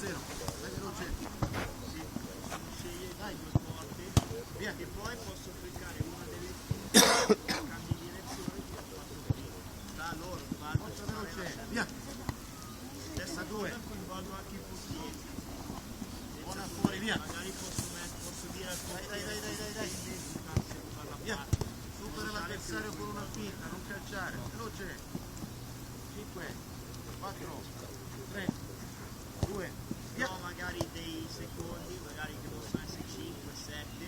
0, vai veloce. Sì, sceglie dai 2 volte, Via. che poi posso applicare una delle finte, cambi direzione che ho fatto prima. Sta a loro, sbaglio, Molto stare veloce. la Via. stessa 2. cosa, coinvolgo anche i portieri. Buona fuori, via. Magari posso dire al Dai. Via. Supera l'avversario con una spinta, non calciare. Veloce. 5, 4, 3, 2, via. no, magari dei secondi, magari che possono essere 5, 7,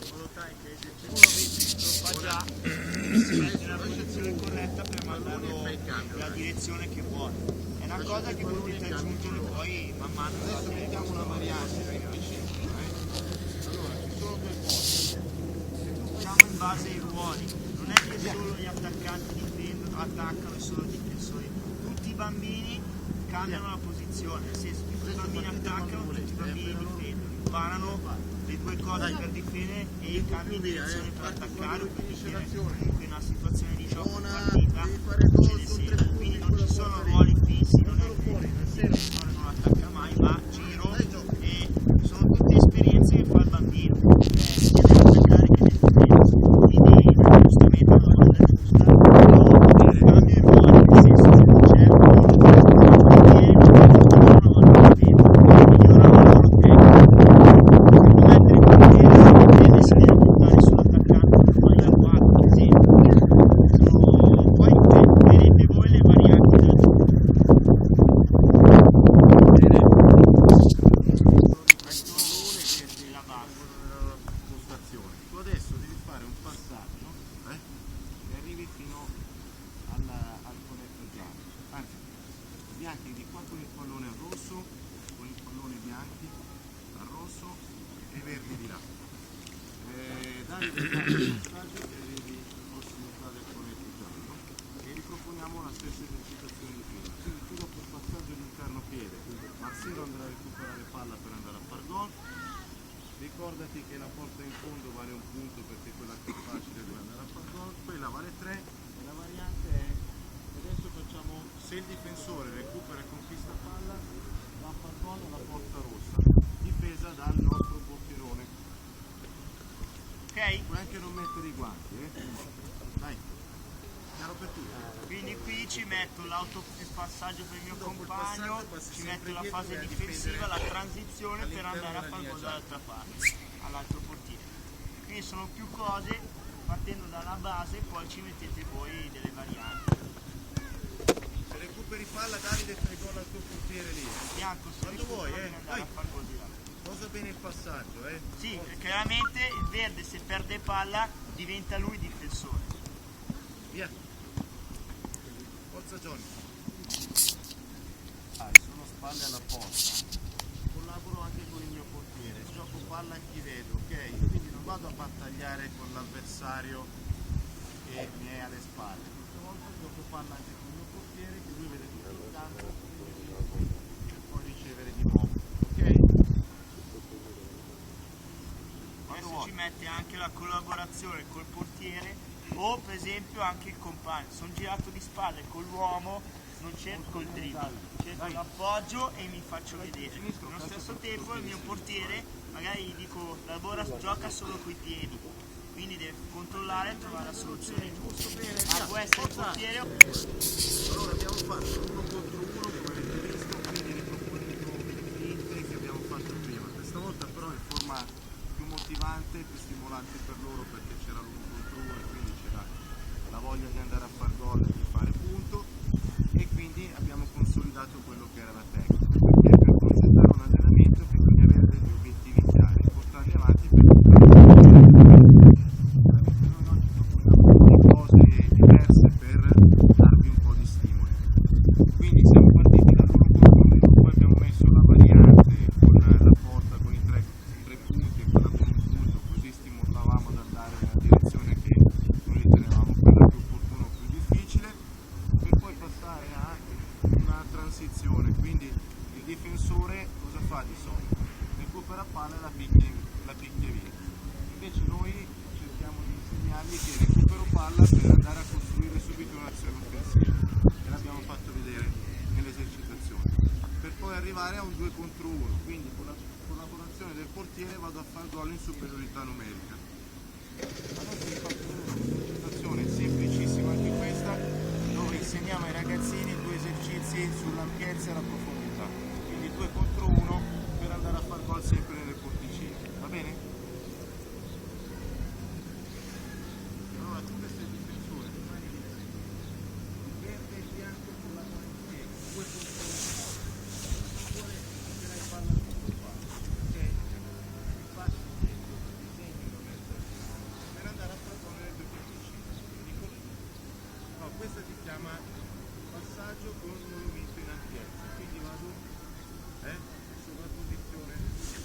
in modo tale che l'esercizio lo fa già e si mette nella posizione corretta per mandarlo nella direzione che vuole. È una cosa che potete aggiungere poi man mano. Adesso mettiamo una variante ragazzi. Allora, ci sono 2 cose. Facciamo in base ai ruoli, non è che solo gli attaccanti difendono, attaccano e solo i difensori. Tutti i bambini cambiano la posizione, nel senso tutti i bambini attaccano, tutti i bambini difendono, imparano le 2 cose per difendere e cambiano direzione per attaccare o per difendere. Comunque in una situazione di gioco in partita ce ne segue, quindi non ci sono ruoli fissi, non è che il difensore non attacca mai, ma giro e sono tutte esperienze che fa il bambino, sia nell'attaccare che nel difendere. Quindi giustamente una volta giusta, cambio i ruoli, nel senso che non c'è un ruolo di portiere, non c'è una volta di difesa, migliora il lavoro tecnico. Se non mettere il portiere si deve puntare sull'attaccante per fare la 4, per esempio. Poi vedrete voi le varianti del gioco. Questo è la base. Postazione. Tu adesso devi fare un passaggio e arrivi fino al conetto giallo. Anzi, bianchi di qua con il pallone rosso, con il pallone bianchi al rosso e verdi di là. Davide fa il passaggio e arrivi al prossimo del conetto giallo e riproponiamo la stessa esercitazione di prima. Quindi tu dopo il passaggio all'interno piede, Marcelo andrà a recuperare palla per andare a far gol. Ricordati che la porta in fondo vale un punto perché quella più facile dove andare a far gol, quella vale 3 e la variante è adesso facciamo se il difensore recupera e conquista palla va a far gol alla porta rossa difesa dal nostro portierone. Ok? Puoi anche non mettere i guanti, dai, chiaro per tutti. Quindi qui ci metto il passaggio per il mio compagno, ci metto la fase difensiva, la transizione per andare a far gol dall'altra parte, all'altro portiere. Quindi sono più cose, partendo dalla base, poi ci mettete voi delle varianti. Se recuperi palla Davide fai gol al tuo portiere lì. Bianco se Quando vuoi, recupera, andare a far gol di là. Cosa bene il passaggio, Sì, chiaramente il verde se perde palla diventa lui difensore. Via. Forza Johnny. Sono spalle alla porta. Collaboro anche con il mio portiere. Gioco palla chi vedo, ok? Quindi non vado a battagliare con l'avversario che mi è alle spalle. Questa volta gioco palla anche con il mio portiere che lui vede tutto il campo per poi ricevere di nuovo, ok? Adesso ci mette anche la collaborazione col portiere o per esempio anche il compagno. Sono girato di spalle con l'uomo, non cerco il dribbling, cerco l'appoggio e mi faccio vedere. Allo stesso tempo il mio portiere magari gli dico gioca solo coi piedi, quindi deve controllare e trovare la soluzione giusta. Ma può essere il portiere o... Allora abbiamo fatto 1 contro 1 come avete visto, quindi riproponendo le finte che abbiamo fatto prima. Questa volta però in forma più motivante, più stimolante per loro perché c'era l'1 contro 1 e quindi c'era la voglia di andare a far gol e di fare punto e quindi abbiamo consolidato quello che era la tecnica perché per progettare un allenamento bisogna avere degli obiettivi chiari e portarli avanti per veramente noi oggi proponiamo cose diverse per darvi un po' di stimoli. Quindi siamo partiti dall'1 contro 1, poi abbiamo messo la variante con la porta con i tre punti e quella con un punto, così stimolavamo ad andare nella direzione che noi ritenevamo quella più opportuna o più difficile, per poi passare a una transizione. Quindi il difensore cosa fa di solito? Recupera palla e la picchia via. Invece noi cerchiamo di insegnargli che recupero palla per andare a costruire subito un'azione offensiva e l'abbiamo fatto vedere nell'esercitazione, per poi arrivare a un 2 contro 1, quindi con la collaborazione del portiere vado a fare gol in superiorità numerica. Adesso vi faccio vedere una presentazione semplicissima anche questa, dove insegniamo ai ragazzini 2 esercizi sull'ampiezza e la profondità, quindi 2 contro 1 per andare a far gol sempre nelle porticine, va bene? Allora tu che sei il difensore, rimani lì, il verde e il bianco con la mano in piedi, 2 contro 1, vuole che la palla sotto il palo, ok? Il passo dietro, disegni una mezza per andare a far gol nelle 2 porticine, quindi così. No, questo si chiama passaggio con movimento in ampiezza, quindi vado sovrapposizione,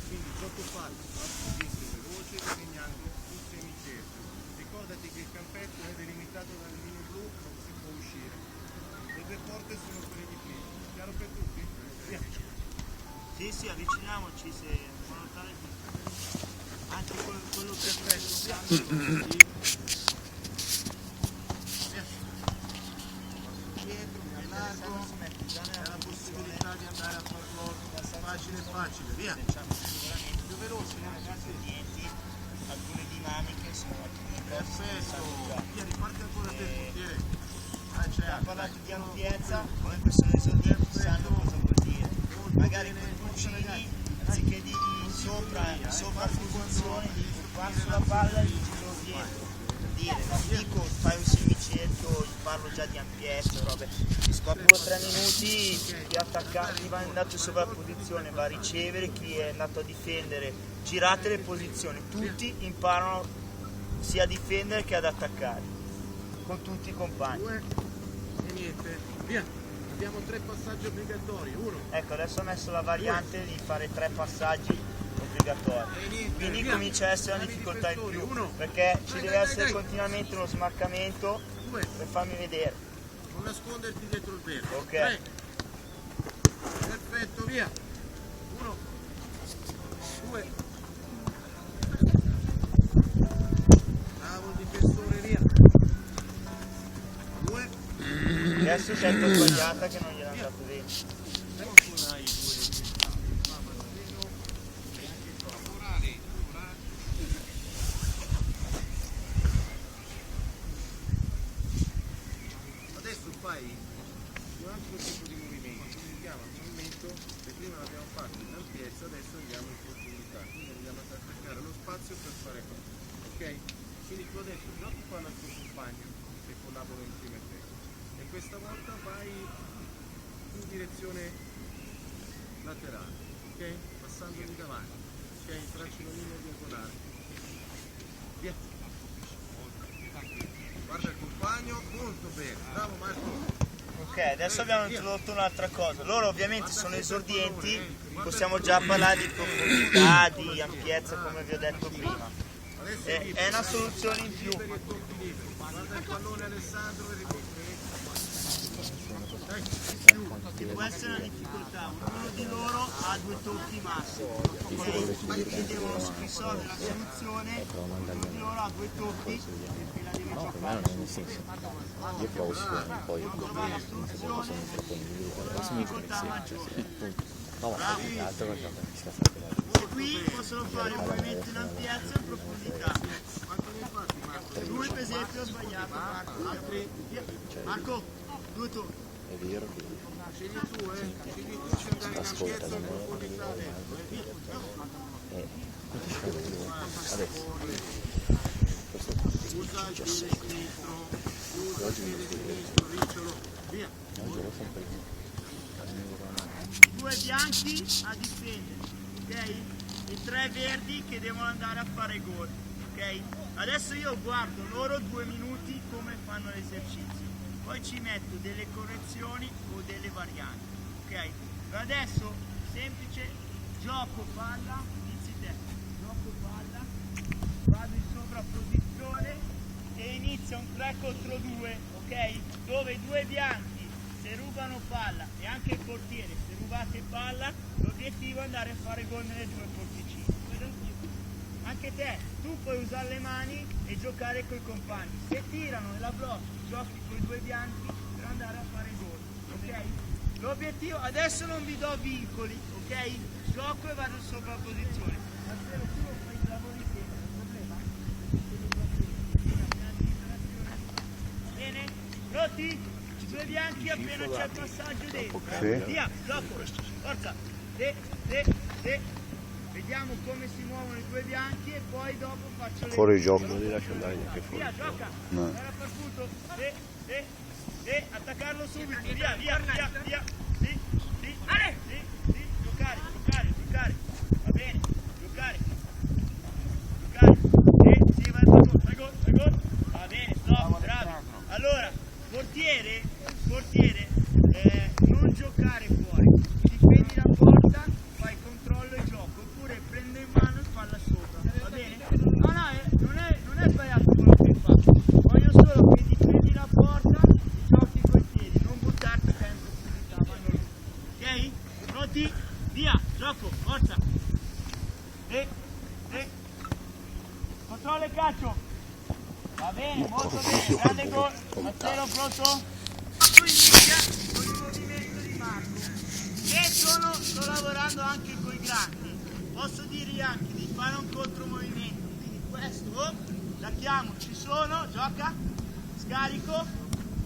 quindi sotto fallo, rapidissimo, veloce, disegnando un semicerchio. Ricordati che il campetto è delimitato dalle linee blu, non si può uscire. Le 2 porte sono quelle di prima. Chiaro per tutti? Via. Sì, avviciniamoci se può notare anche quello che Dietro, più largo, c'è la possibilità di andare a far gol facile, via. Più veloce, ragazzi. alcune dinamiche sono alcune cose Perfetto, già. via, riparti ancora te, portiere. Abbiamo parlato di ampiezza, comunque sono esordienti, sanno cosa vuol dire. Magari con i cucini, anziché di sovrapposizione, passo la palla e gli giro dietro. Per dire, non dico fai un semicerchio, gli parlo già di ampiezza, robe. Dopo 3 minuti gli attaccanti va andato in sovrapposizione, va a ricevere, chi è andato a difendere, girate le posizioni, tutti imparano sia a difendere che ad attaccare, con tutti i compagni. 2 e niente, via. Abbiamo 3 passaggi obbligatori, 1. Ecco, adesso ho messo la variante di fare 3 passaggi obbligatori, quindi comincia a essere una difficoltà in più, perché ci deve essere continuamente uno smarcamento 2. per farmi vedere. Non nasconderti dietro il verde. Ok. 3. Perfetto, via. 1, 2. Bravo il difensore, via. 2. Adesso scelta sbagliata che non gliel'ha andato bene. Adesso fai un altro tipo di movimento, quindi andiamo al movimento che prima l'abbiamo fatto in ampiezza, adesso andiamo in profondità, quindi andiamo ad attaccare lo spazio per fare gol, ok? Quindi tu adesso giochi palla al tuo compagno che collabora insieme a te e questa volta vai in direzione laterale, ok? Passandogli davanti, ok? Tracci una linea diagonale, via. Guarda il compagno, molto bene, bravo Marco. Ok, adesso abbiamo introdotto un'altra cosa. Loro ovviamente sono esordienti, possiamo già parlare di profondità, di ampiezza come vi ho detto prima. È una soluzione in più. Guarda il pallone Alessandro e Può essere una difficoltà, uno di loro ha 2 tocchi massimo, ok? Quindi devono risolvere la soluzione, uno di loro ha 2 tocchi e la deve No, per me giocare. non ha senso. Io provo sicuramente, poi se posso sono troppo individuale, adesso mi dicono insieme, cioè sì, appunto. No, ma l'altro perché mi scaffate la Qui possono fare un movimento in ampiezza e in profondità. Lui per esempio ha sbagliato, Marco, 2 tocchi. è vero che scegli tu, scegli tu se andare in ascolta ampiezza da o in me, profondità. quanti ci sono adesso? Questo Usa il piede 17, sinistro, usa il oggi mi piede devo sinistro, ricciolo, via. oggi lo fa un po'. 2 bianchi a difendere, ok? E 3 verdi che devono andare a fare gol, ok? Adesso io guardo loro 2 minuti come fanno l'esercizio, poi ci metto delle correzioni o delle varianti, ok? Per adesso semplice, gioco palla, inizi te, gioco palla, vado in sovrapposizione e inizia un 3 contro 2, ok? Dove i 2 bianchi se rubano palla e anche il portiere se rubate palla, l'obiettivo è andare a fare gol nelle 2 porticine. Anche te, tu puoi usare le mani e giocare coi compagni. Se tirano e la blocchi, giochi con i 2 bianchi per andare a fare gol, ok? l'obiettivo, adesso non vi do vincoli, ok? Gioco e vado in sovrapposizione. Marcello, tu non fai i lavori insieme, problema? Bene? Pronti? Due bianchi appena c'è il passaggio dentro. Sì. Via, gioco. Forza. Vediamo come si muovono i due bianchi e poi dopo faccio le... Fuori gioco. Non li lascio andare neanche fuori. Via, gioca. No. Era per punto. Attaccarlo subito. Via. Sì. Giocare. Va bene. Giocare. Sì, fai gol. Va bene, stop, bravi. Allora, portiere, non giocare fuori. Difendi la porta, fai controllo e gioco. Oppure prende in mano e palla sopra. Va bene? No, non è sbagliato quello che hai fatto. Voglio solo che difendi la porta e giochi coi piedi. Non buttarti sempre subito, vanno lì. Ok? Pronti? Via, gioco, forza. Controllo e calcio. Va bene, molto bene, grande gol. Marcello, pronto? Inizia con il movimento di Marco. E sto lavorando anche con i grandi. Posso dirgli anche di fare un contromovimento. Quindi questo, la chiamo, ci sono, gioca, scarico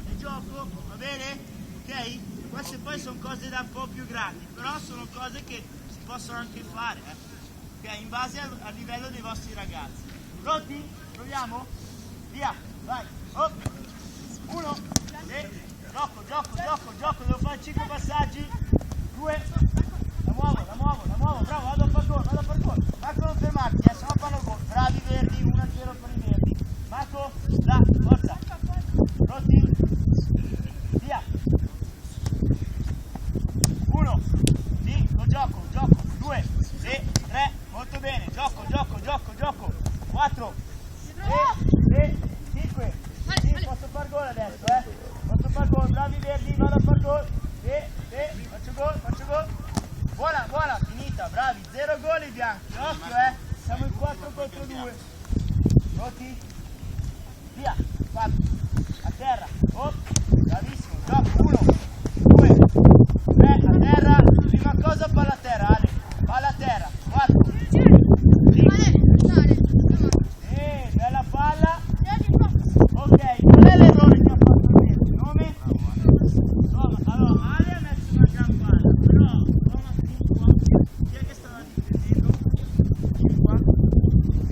e gioco, va bene? Ok? Queste poi sono cose da un po' più grandi, però sono cose che si possono anche fare, ok? In base al livello dei vostri ragazzi. Pronti? Proviamo? Via, vai, oh. 1, gioco, devo fare 5 passaggi, 2, la muovo, bravo, vado a far gol, Marco non fermarti, se no fanno gol, bravi verdi, 1-0 per i verdi, Marco, là, forza, pronti? Via, 1, sì, lo gioco, 2, sì, 3, molto bene, gioco, 4, 5, sì, posso far gol adesso, posso far gol, bravi verdi, vado a far gol, sì, faccio gol, buona, finita, bravi, 0 gol i bianchi, occhio siamo in 4 contro 2, pronti? Via, 4, a terra, oh, bravissimo, gioco, 1, 2, 3, a terra, prima cosa palla a terra, Ale, palla a terra, 4, 5, bella palla, ok, qual è l'errore che ha fatto lui? Il nome? No, allora, Ale ha messo una gran palla, però, chi è che stava difendendo? Qua.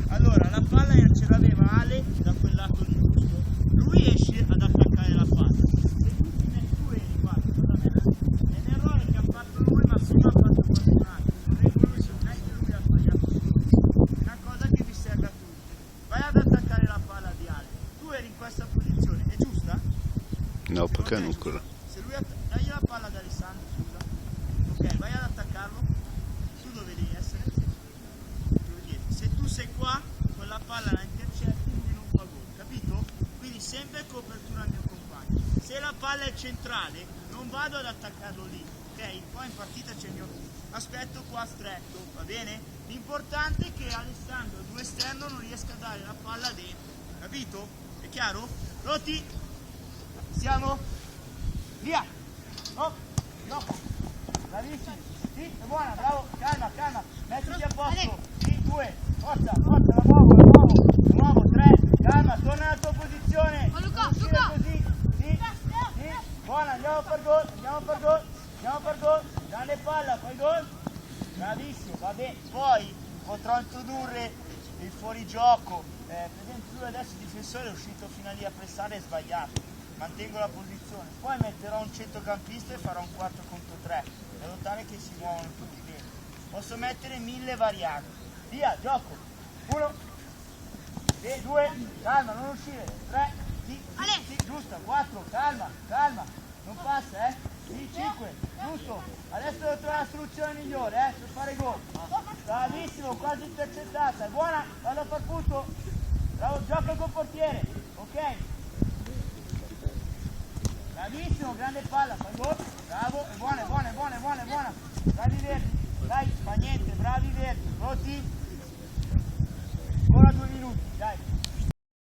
Allora, la palla ce l'aveva Ale da quel lato lì, giusto? Lui esce ad attaccare la palla. Se tu eri qua, è un errore che ha fatto lui, ma prima ha fatto qualcun altro. Non è che lui ha sbagliato tutto. È una cosa che vi serve a tutti. Vai ad attaccare la palla di Ale. Tu eri in questa posizione, è giusta? No, perché non quella? Se lui dagli la palla ad Alessandro, scusa. Ok, vai ad attaccarlo. Tu dove devi essere? Se tu sei qua, quella palla la intercetti, lui non fa gol, capito? Quindi sempre copertura al mio compagno. Se la palla è centrale, non vado ad attaccarlo lì, ok? Poi in partita c'è il mio aspetto qua stretto, va bene? L'importante è che Alessandro, il tuo esterno, non riesca a dare la palla dentro, capito? È chiaro? Pronti? Siamo? Via! Oh, gioco! Bravissimi! Sì, è buona, bravo! Calma! Mettiti a posto! Sì, 2, forza, la muovo, 3, calma, torna alla tua posizione! Luca! Così! Sì, buona, andiamo a far gol! Grande palla, fai gol! Bravissimo, va bene! Poi potrò introdurre il fuorigioco. Per esempio lui adesso il difensore è uscito fino a lì a pressare, è sbagliato. Mantengo la posizione, poi metterò un centrocampista e farò un 4 contro 3 in modo tale che si muovono tutti bene. Posso mettere 1000 varianti. Via, gioco. 1, 2, calma, non uscire. 3, sì, giusto, 4, calma, non passa, sì, 5, giusto. Adesso devo trovare la soluzione migliore, per fare gol. Bravissimo, quasi intercettata, è buona, vado a far punto. Bravo, gioca col portiere, ok. Bravissimo, grande palla, fai gol, bravo, è buona. Bravi verdi, dai, fa niente, bravi verdi, pronti?